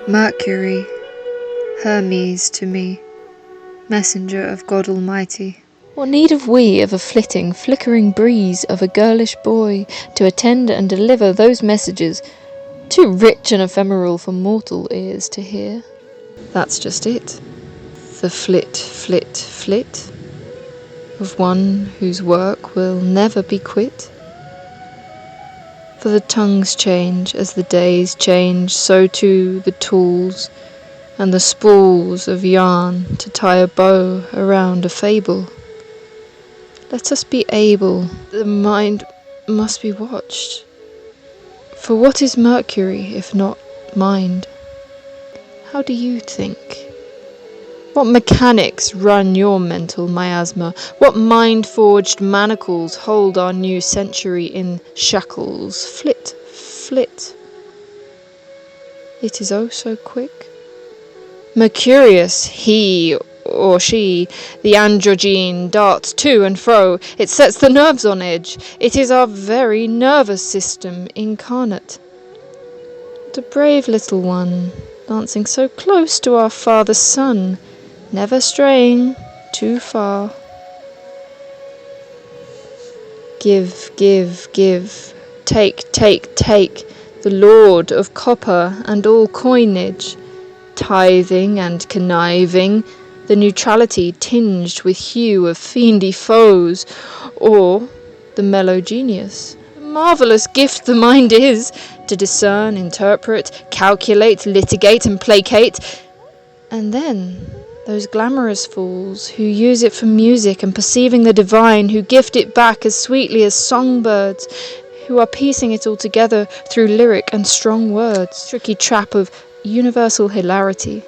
Mercury, Hermes to me, messenger of God Almighty. What need have we of a flitting, flickering breeze of a girlish boy to attend and deliver those messages, too rich and ephemeral for mortal ears to hear? That's just it. The flit, flit, flit of one whose work will never be quit. For the tongues change as the days change, so too the tools and the spools of yarn to tie a bow around a fable. Let us be able, the mind must be watched. For what is Mercury if not mind? How do you think? What mechanics run your mental miasma? What mind-forged manacles hold our new century in shackles? Flit, flit. It is oh so quick. Mercurius, he or she, the androgyne, darts to and fro. It sets the nerves on edge. It is our very nervous system incarnate. The brave little one, dancing so close to our father's sun, never straying too far. Give, give, give, take, take, take, the lord of copper and all coinage, tithing and conniving, the neutrality tinged with hue of fiendy foes, or the mellow genius. Marvellous gift the mind is, to discern, interpret, calculate, litigate and placate. And then those glamorous fools who use it for music and perceiving the divine, who gift it back as sweetly as songbirds, who are piecing it all together through lyric and strong words, tricky trap of universal hilarity,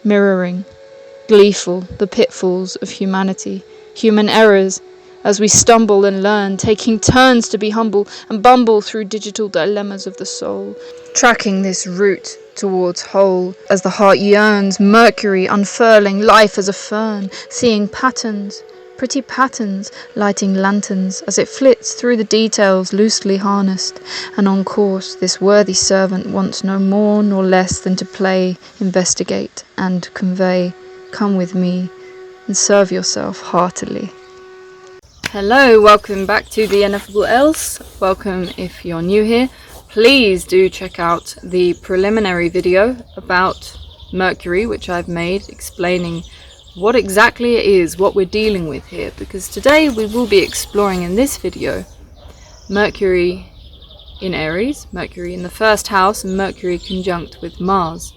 mirroring, gleeful, the pitfalls of humanity, human errors, as we stumble and learn, taking turns to be humble and bumble through digital dilemmas of the soul, tracking this route towards whole, as the heart yearns, Mercury unfurling life as a fern, seeing patterns, pretty patterns, lighting lanterns as it flits through the details loosely harnessed, and on course this worthy servant wants no more nor less than to play, investigate, and convey. Come with me and serve yourself heartily. Hello, welcome back to the Ineffableelse. Welcome if you're new here. Please do check out the preliminary video about Mercury, which I've made, explaining what exactly it is, what we're dealing with here, because today we will be exploring in this video Mercury in Aries, Mercury in the first house, and Mercury conjunct with Mars.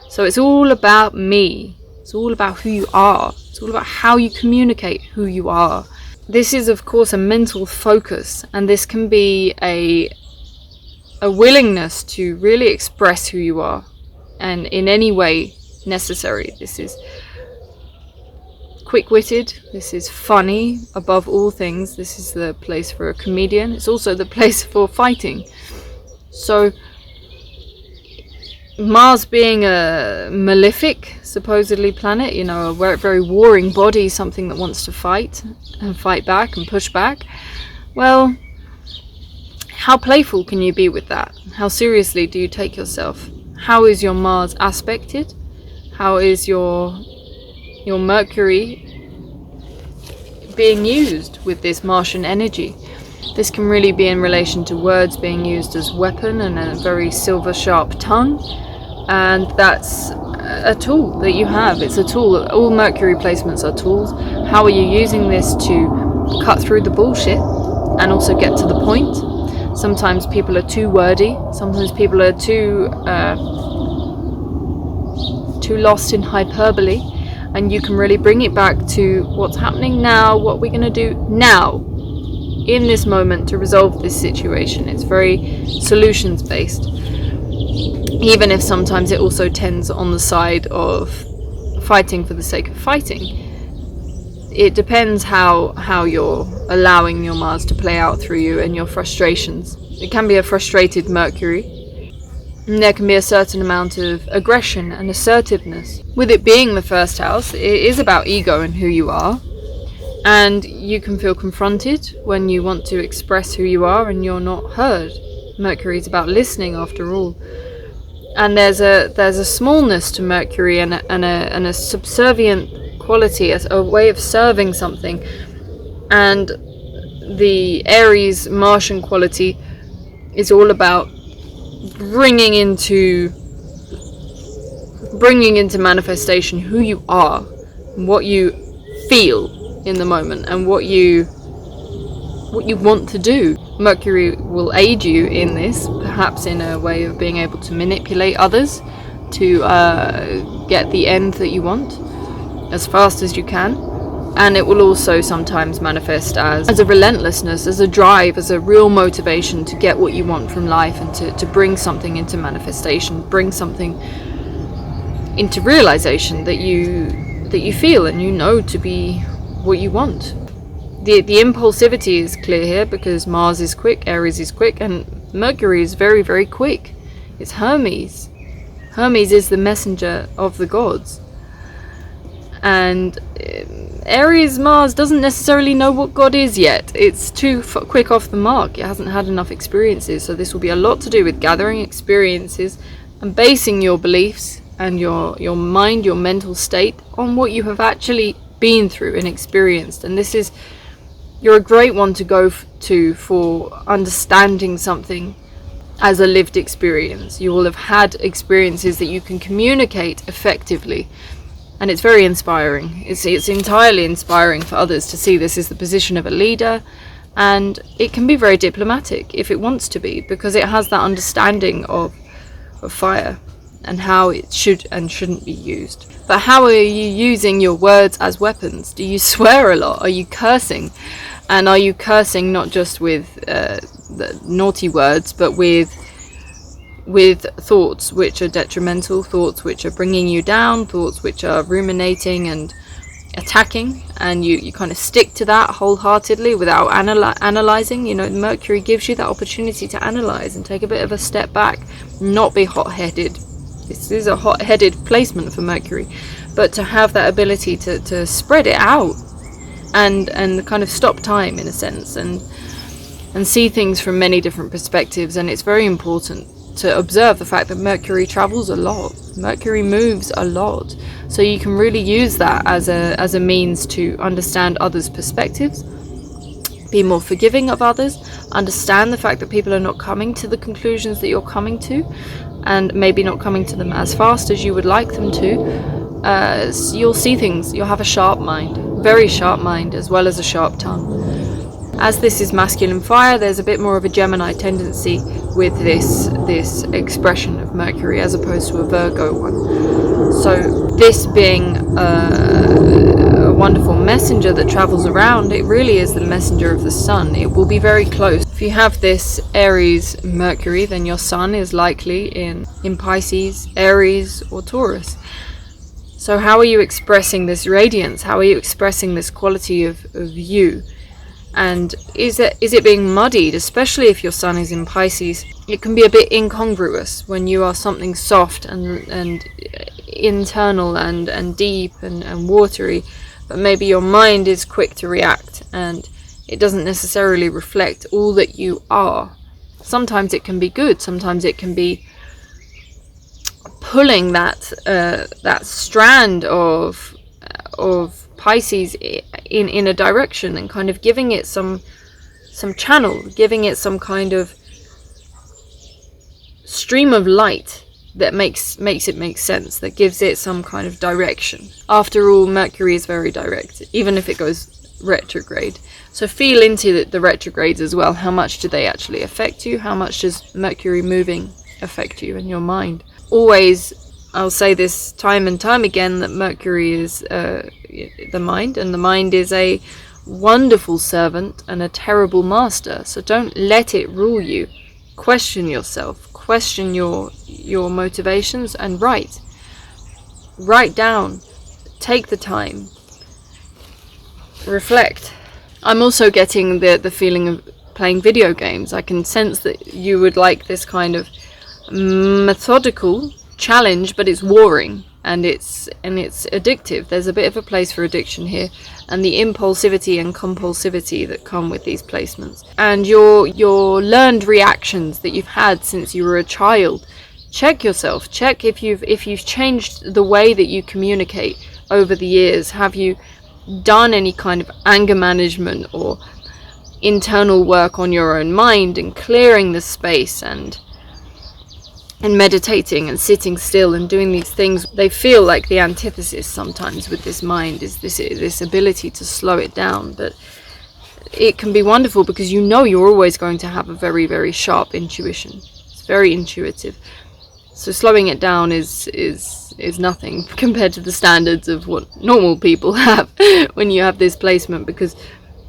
So it's all about me. It's all about who you are. It's all about how you communicate who you are. This is, of course, a mental focus, and this can be a willingness to really express who you are, and in any way necessary. This is quick-witted, this is funny, above all things. This is the place for a comedian. It's also the place for fighting. So Mars being a malefic, supposedly, planet, you know, a very warring body, something that wants to fight and fight back and push back. Well, how playful can you be with that? How seriously do you take yourself? How is your Mars aspected? How is your Mercury being used with this Martian energy? This can really be in relation to words being used as weapon and a very silver sharp tongue, and that's a tool that you have. It's a tool. All Mercury placements are tools. How are you using this to cut through the bullshit and also get to the point? Sometimes people are too wordy. Sometimes people are too lost in hyperbole, and you can really bring it back to what's happening now, what we're going to do now, in this moment, to resolve this situation. It's very solutions based, even if sometimes it also tends on the side of fighting for the sake of fighting. It depends how you're allowing your Mars to play out through you and your frustrations. It can be a frustrated Mercury, and there can be a certain amount of aggression and assertiveness. With it being the first house, it is about ego and who you are, and you can feel confronted when you want to express who you are and you're not heard. Mercury is about listening, after all. And there's a smallness to Mercury, and a subservient quality, as a way of serving something. And the Aries Martian quality is all about bringing into manifestation who you are, what you feel in the moment, and what you want to do. Mercury will aid you in this, perhaps in a way of being able to manipulate others to get the end that you want as fast as you can. And it will also sometimes manifest as a relentlessness, as a drive, as a real motivation to get what you want from life, and to bring something into manifestation, bring something into realization that you feel and you know to be what you want. The impulsivity is clear here, because Mars is quick, Aries is quick, and Mercury is very, very quick. It's Hermes. Hermes is the messenger of the gods. And Aries Mars doesn't necessarily know what God is yet. It's too quick off the mark. It hasn't had enough experiences. So this will be a lot to do with gathering experiences and basing your beliefs and your mind, your mental state, on what you have actually been through and experienced. And you're a great one to go to for understanding something as a lived experience. You will have had experiences that you can communicate effectively, and it's very inspiring. It's entirely inspiring for others to see this is the position of a leader, and it can be very diplomatic if it wants to be, because it has that understanding of fire and how it should and shouldn't be used. But how are you using your words as weapons? Do you swear a lot? Are you cursing? And are you cursing not just with the naughty words, but with thoughts which are detrimental, thoughts which are bringing you down, thoughts which are ruminating and attacking, and you kind of stick to that wholeheartedly without analyzing? You know, Mercury gives you that opportunity to analyze and take a bit of a step back, not be hot-headed. This is a hot-headed placement for Mercury, but to have that ability to spread it out and kind of stop time in a sense, and see things from many different perspectives. And it's very important to observe the fact that Mercury travels a lot. Mercury moves a lot, so you can really use that as a means to understand others' perspectives, be more forgiving of others, understand the fact that people are not coming to the conclusions that you're coming to, and maybe not coming to them as fast as you would like them to. You'll see things. You'll have a sharp mind, very sharp mind, as well as a sharp tongue. As this is masculine fire, there's a bit more of a Gemini tendency with this expression of Mercury, as opposed to a Virgo one. So this being a wonderful messenger that travels around, it really is the messenger of the sun. It will be very close. If you have this Aries Mercury, then your sun is likely in Pisces, Aries, or Taurus. So how are you expressing this radiance? How are you expressing this quality of you? And is it being muddied, especially if your sun is in Pisces? It can be a bit incongruous when you are something soft and internal and deep and watery, but maybe your mind is quick to react and it doesn't necessarily reflect all that you are. Sometimes it can be good, sometimes it can be pulling that strand of Pisces in a direction and kind of giving it some channel, giving it some kind of stream of light that makes it make sense, that gives it some kind of direction. After all, Mercury is very direct, even if it goes retrograde. So feel into the retrogrades as well. How much do they actually affect you? How much does Mercury moving affect you and your mind? Always, I'll say this time and time again, that Mercury is the mind, and the mind is a wonderful servant and a terrible master. So don't let it rule you. Question yourself, question your motivations, and write down, take the time, reflect. I'm also getting the feeling of playing video games. I can sense that you would like this kind of methodical challenge, but it's warring and it's addictive. There's a bit of a place for addiction here, and the impulsivity and compulsivity that come with these placements, and your learned reactions that you've had since you were a child check yourself. Check if you've changed the way that you communicate over the years. Have you done any kind of anger management or internal work on your own mind and clearing the space and meditating and sitting still and doing these things? They feel like the antithesis sometimes with this mind, is this ability to slow it down, but it can be wonderful because you know you're always going to have a very, very sharp intuition. It's very intuitive. So slowing it down is nothing compared to the standards of what normal people have when you have this placement, because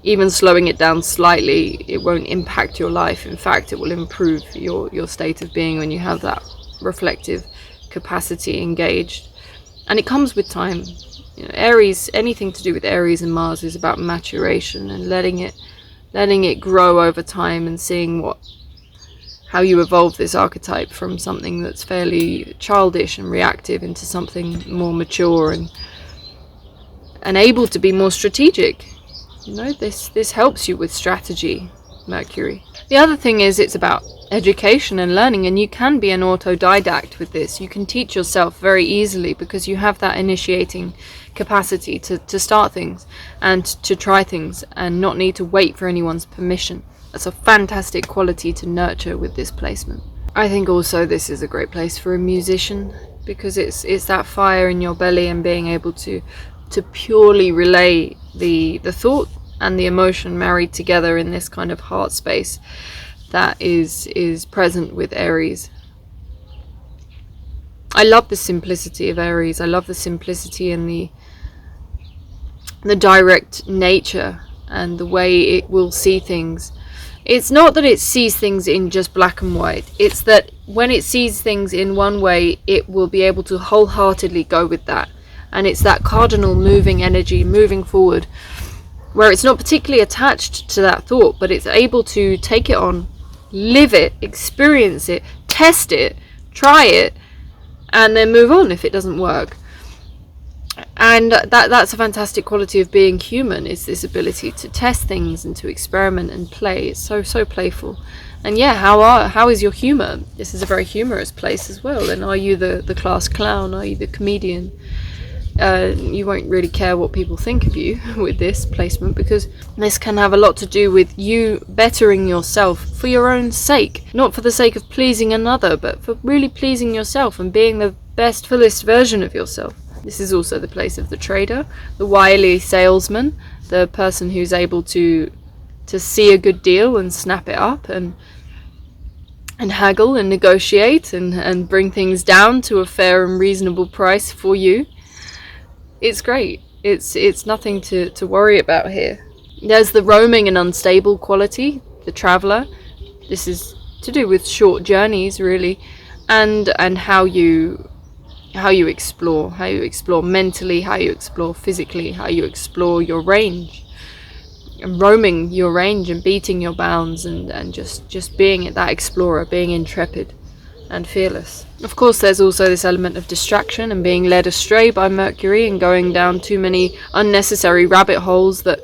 even slowing it down slightly, it won't impact your life. In fact, it will improve your state of being when you have that reflective capacity engaged. And it comes with time. You know, Aries, anything to do with Aries and Mars is about maturation and letting it grow over time and seeing how you evolve this archetype from something that's fairly childish and reactive into something more mature and able to be more strategic. You know, this helps you with strategy, Mercury. The other thing is it's about education and learning, and you can be an autodidact with this. You can teach yourself very easily because you have that initiating capacity to start things and to try things and not need to wait for anyone's permission. That's a fantastic quality to nurture with this placement. I think also this is a great place for a musician because it's that fire in your belly and being able to purely relay the thought and the emotion married together in this kind of heart space that is present with Aries. I love the simplicity of Aries. I love the simplicity and the direct nature and the way it will see things. It's not that it sees things in just black and white. It's that when it sees things in one way, it will be able to wholeheartedly go with that. And it's that cardinal moving energy, moving forward, where it's not particularly attached to that thought, but it's able to take it on, live it, experience it, test it, try it, and then move on if it doesn't work. And that's a fantastic quality of being human, is this ability to test things and to experiment and play. It's so playful. And yeah, how is your humor? This is a very humorous place as well. And are you the class clown? Are you the comedian? You won't really care what people think of you with this placement, because this can have a lot to do with you bettering yourself for your own sake, not for the sake of pleasing another, but for really pleasing yourself and being the best, fullest version of yourself. This is also the place of the trader, the wily salesman, the person who's able to see a good deal and snap it up and haggle and negotiate and bring things down to a fair and reasonable price for you. It's great. It's nothing to worry about here. There's the roaming and unstable quality, the traveler. This is to do with short journeys, really, and how you explore mentally, how you explore physically, how you explore your range, and roaming your range and beating your bounds and just being that explorer, being intrepid and fearless. Of course, there's also this element of distraction and being led astray by Mercury and going down too many unnecessary rabbit holes that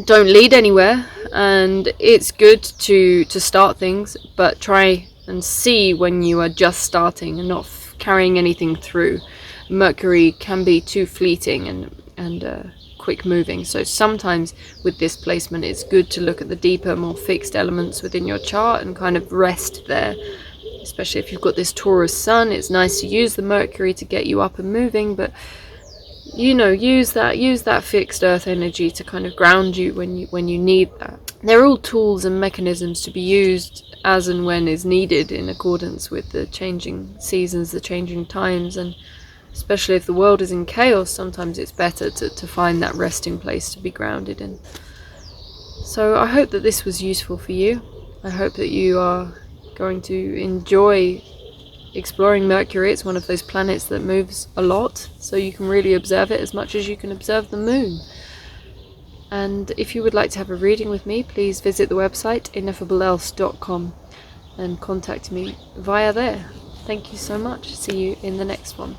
don't lead anywhere. And it's good to start things, but try and see when you are just starting and not carrying anything through. Mercury can be too fleeting and quick moving, so sometimes with this placement it's good to look at the deeper, more fixed elements within your chart and kind of rest there. Especially if you've got this Taurus sun, it's nice to use the Mercury to get you up and moving, but use that fixed earth energy to kind of ground you when you need that. They're all tools and mechanisms to be used as and when is needed in accordance with the changing seasons, the changing times, and especially if the world is in chaos, sometimes it's better to find that resting place to be grounded in. So I hope that this was useful for you. I hope that you are going to enjoy exploring Mercury. It's one of those planets that moves a lot, so you can really observe it as much as you can observe the moon. And if you would like to have a reading with me, please visit the website ineffableelse.com and contact me via there. Thank you so much. See you in the next one.